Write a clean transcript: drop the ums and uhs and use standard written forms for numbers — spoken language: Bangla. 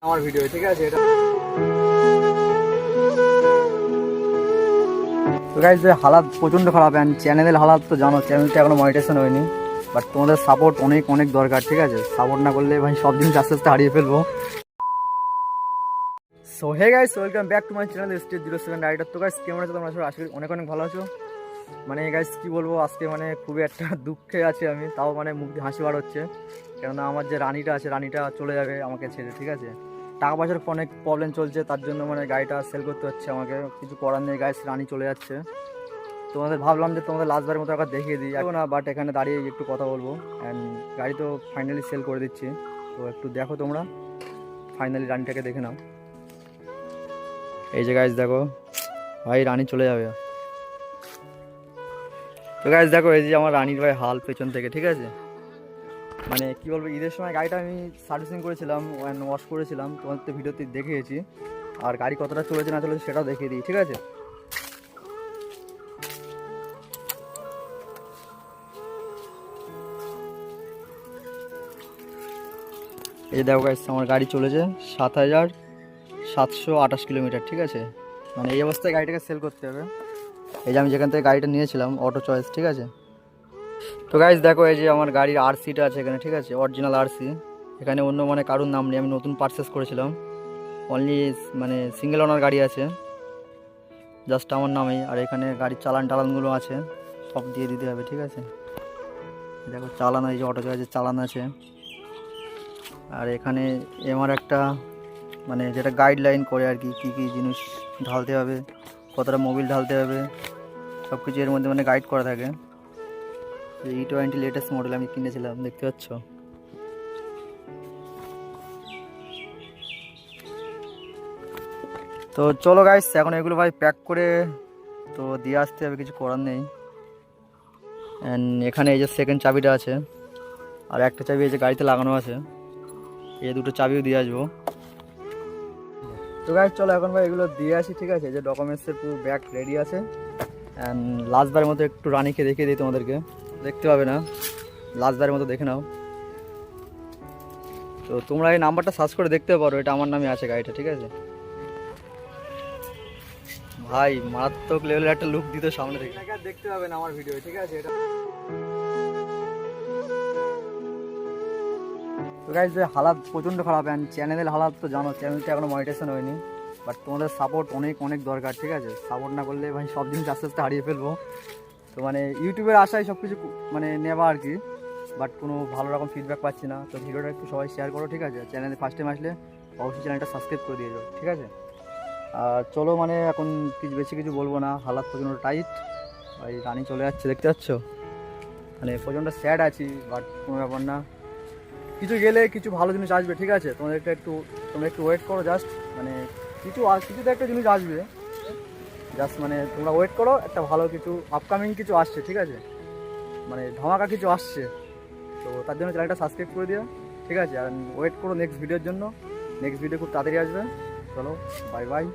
আমার ভিডিও ঠিক আছে এটা। তো গাইস হালাত প্রচণ্ড খারাপ, অ্যান্ড চ্যানেলের হালাত তো জানো, চ্যানেলটা এখনো মনিটাইজেশন হয়নি। বাট তোমাদের সাপোর্ট অনেক অনেক দরকার, ঠিক আছে? সাপোর্ট না করলে ভাই সব জিনিস আস্তে আস্তে হারিয়ে ফেলবো। So hey guys, welcome back to my channel ST07 rider. তো গাইস কেমন আছো তোমরা? আশা করি অনেক অনেক ভালো আছো। মানে গাইস কি বলবো, আজকে মানে খুবই একটা দুঃখে আছি আমি, তাও মানে মুখ দিয়ে হাসি বার হচ্ছে। কেননা আমার যে রানিটা আছে, রানিটা চলে যাবে আমাকে ছেড়ে, ঠিক আছে? টাকা পয়সার অনেক প্রবলেম চলছে, তার জন্য মানে গাড়িটা সেল করতে হচ্ছে আমাকে। কিছু করার নেই গাইস, রানি চলে যাচ্ছে। তোমাদের ভাবলাম যে তোমাদের লাস্টবারের মতো একবার দেখিয়ে দিই এখন না, বাট এখানে দাঁড়িয়ে একটু কথা বলবো। অ্যান্ড গাড়ি তো ফাইনালি সেল করে দিচ্ছি, তো একটু দেখো তোমরা, ফাইনালি রানিটাকে দেখে নাও। এই যে গাইস দেখো, ভাই রানি চলে যাবে। তো গাইস দেখো, এই যে আমার রানির ভাই হাল পেছন থেকে, ঠিক আছে? মানে কি বলবো, ঈদের সময় গাড়িটা আমি সার্ভিসিং করেছিলাম, ওয়াশ করেছিলাম, তোমাদের তো ভিডিওতে দেখিয়েছি। আর গাড়ি কতটা চলেছে না চলেছে সেটাও দেখিয়ে দিই, ঠিক আছে? এই যে দেখো গাইস, আমার গাড়ি চলেছে 7,728 কিলোমিটার, ঠিক আছে? মানে এই অবস্থায় গাড়িটাকে সেল করতে হবে। এই যে আমি যেখান থেকে গাড়িটা নিয়েছিলাম, অটো চয়েস, ঠিক আছে? তো গাইস দেখো, এই যে আমার গাড়ির আরসিটা আছে এখানে, ঠিক আছে? Original RC. এখানে অন্য মানে কারোর নাম নেই, আমি নতুন পারচেস করেছিলাম। অনলি মানে সিঙ্গেল ওনার গাড়ি আছে, জাস্ট আমার নামেই। আর এখানে গাড়ির টালানগুলো আছে, সব দিয়ে দিতে হবে, ঠিক আছে? দেখো চালান, এই যে অটো চয়েসের চালান আছে। আর এখানে আমার একটা মানে যেটা গাইডলাইন করে আর কি, কী কী জিনিস ঢালতে হবে, কতটা মোবিল ঢালতে হবে, সব কিছু এর মধ্যে মানে গাইড করা থাকে। E20 লেটেস্ট মডেল আমি কিনেছিলাম, দেখতে পাচ্ছ? তো চলো গাইস, এখন এগুলো ভাই প্যাক করে তো দিয়ে আসতে হবে, কিছু করার নেই। অ্যান্ড এখানে এই যে সেকেন্ড চাবিটা আছে, আর একটা চাবি এই যে গাড়িতে লাগানো আছে, এই দুটো চাবিও দিয়ে আসবো। তো গাইস চলো এখন ভাই এগুলো দিয়ে আসি, ঠিক আছে? যে ডকুমেন্টসের পুরো ব্যাগ রেডি আছে। অ্যান্ড লাস্টবারের মতো একটু রানিকে দেখিয়ে দিই তোমাদেরকে, দেখতে পাবে না, লাস্টবারের মতো দেখে নাও। তো তোমরা এই নাম্বারটা সার্চ করে দেখতে পারো, এটা আমার নামে আছে গাড়িটা, ঠিক আছে? ভাই মারাত্মক লেভেলের একটা লুক দিতে সামনে থেকে দেখতে পাবে না আমার ভিডিও, ঠিক আছে? এটা তো গাইস যে হালাত প্রচণ্ড খারাপ, অ্যান্ড চ্যানেলের হালাত তো জানো, চ্যানেলটা এখনো মনিটাইজেশন হয়নি। বাট তোমাদের সাপোর্ট অনেক অনেক দরকার, ঠিক আছে? সাপোর্ট না করলে ভাই সব জিনিস আস্তে আস্তে হারিয়ে ফেলবো। তো মানে ইউটিউবের আশায় সব কিছু মানে নেওয়া আর কি, বাট কোনো ভালো রকম ফিডব্যাক পাচ্ছি না। তো ভিডিওটা একটু সবাই শেয়ার করো, ঠিক আছে? চ্যানেলে ফার্স্ট টাইম আসলে অবশ্যই চ্যানেলটা সাবস্ক্রাইব করে দিয়ে যাও, ঠিক আছে? আর চলো মানে এখন কিছু বেশি কিছু বলবো না, হালাত প্রচণ্ড টাইট। ভাই রানি চলে যাচ্ছে, দেখতে পাচ্ছ? মানে প্রচণ্ড স্যাড আছি, বাট কোনো ব্যাপার না, কিছু গেলে কিছু ভালো জিনিস আসবে, ঠিক আছে? তোমরা একটু ওয়েট করো, জাস্ট মানে কিছুতে একটা জিনিস আসবে, জাস্ট মানে তোমরা ওয়েট করো, একটা ভালো কিছু আপকামিং কিছু আসছে, ঠিক আছে? মানে ধামাকা কিছু আসছে। তো তার জন্য চ্যানেলটা সাবস্ক্রাইব করে দিও, ঠিক আছে? আর ওয়েট করো নেক্সট ভিডিওর জন্য, নেক্সট ভিডিও খুব তাড়াতাড়ি আসবে। চলো বাই বাই।